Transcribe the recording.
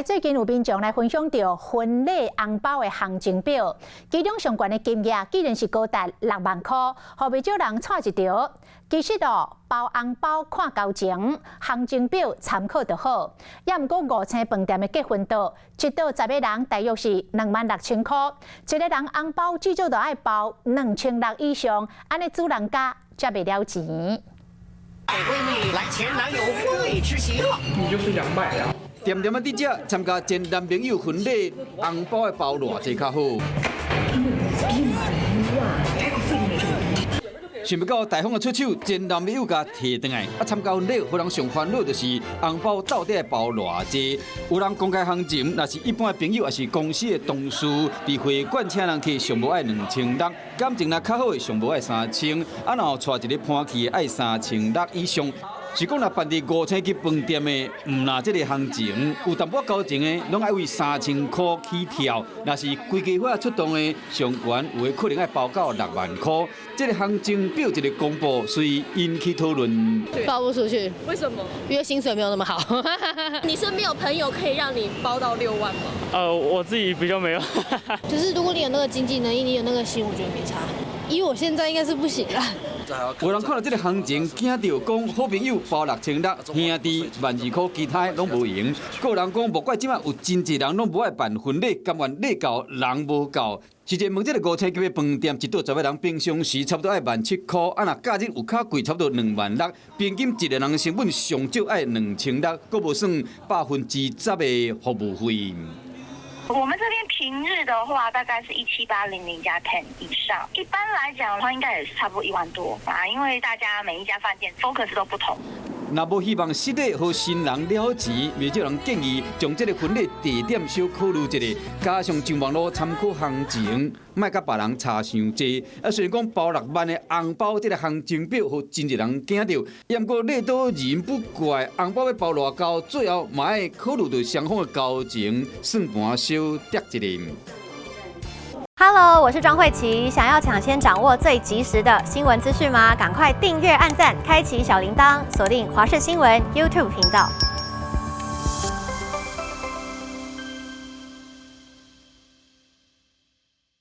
最近有民众来分享到婚礼红包的行情表，其中上悬的金额竟然是高达6万块，互未少人错一条。其实包红包看交情，行情表参考就好。也毋过5星饭店的结婚岛，一岛10个人大约是26000块，一个人红包至少都要包2600以上，安尼主人家才袂了钱。给闺蜜来前男友婚礼吃喜好，你就是200啊。点点啊，伫遮参加前男朋友婚礼，红包的包偌济较好？想不到大方的出手，前男朋友甲摕倒来。参加婚礼，互人上烦恼就是红包到底包偌济？有人公开行情，若是一般的朋友，也是公司的同事，伫会馆请人去，上无爱2600，感情若较好的上无爱3000，若带一个欢喜的爱3600以上。是讲，若办伫5星级饭店的，毋拿这个行情，有淡薄交情的，拢爱为3000块起跳。若是规家伙出动的，上悬有的可能爱包到6万块。这个行情表一个公布，随引起讨论。包不出去，为什么？因为薪水没有那么好。你身边有朋友可以让你包到6万吗？我自己比较没有。就是如果你有那个经济能力，你有那个心，我觉得没差。以我现在应该是不行啦。有人看到这个行情，惊到讲好朋友包6600，兄弟12000块，其他拢无用。个人讲，无怪即摆有真济人拢无爱办婚礼，甘愿礼到人无够。是者问这个5星级的饭店，一桌10个人，平常时差不多爱17000块，若假日有较贵，差不多26000，平均一个人成本上少爱2600，阁无算10%的服务费。我们这边平日的话，大概是17800加10以上。一般来讲的话，应该也是差不多1万多啊，因为大家每一家饭店 focus 都不同。若无希望失礼和新人了钱，未少人建议将这个婚礼地点小考虑一下，加上上网络参考行情，莫甲别人差伤济。虽然讲包6万的红包，这个行情表，互真侪人惊到。也毋过礼多人不怪，红包要包偌高，最后嘛爱考虑到双方的交情，算盘小跌一个。Hello， 我是庄慧琪。想要抢先掌握最及时的新闻资讯吗？赶快订阅、按赞、开启小铃铛，锁定华视新闻 YouTube 频道。